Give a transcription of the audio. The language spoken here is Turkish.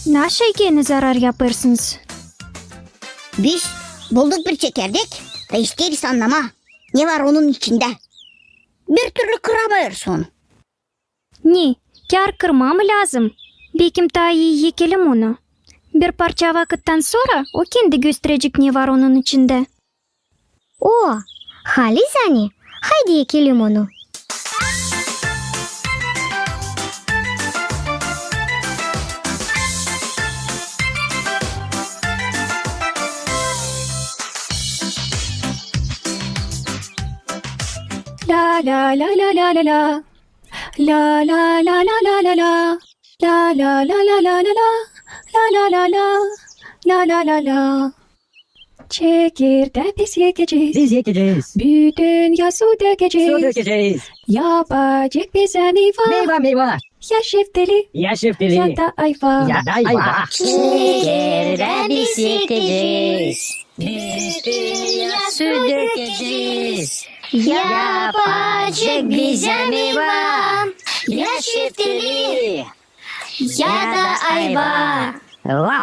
Naşa ekeni zarar yaparsınız? Biz bulduk bir çekirdek ve isteriz anlama. Ne var onun içinde? Bir türlü kıramıyoruz onu. Ne? Kar kırmam lazım. Bekim ta iyi yekelim onu. Bir parça vakitten sonra o kendi gösterecek ne var onun içinde. O, Halis hani. Haydi ekelim onu. La la la la la la la. La la la la la la la. La la la la la la la. La la la la. La la la la. Çekirdeği biz yekeceğiz. Biz yekeceğiz. Bütün yaz su dökeceğiz. Su dökeceğiz. Yapacak bize meyve. Meyve. Ya şeftali Ya şeftali. ya da ayva. Ya da ayva. Çekirdeği biz yekeceğiz. Ya su dökeceğiz. Yapacak bize meyve. Ya şeftali ya da ayva. Vah.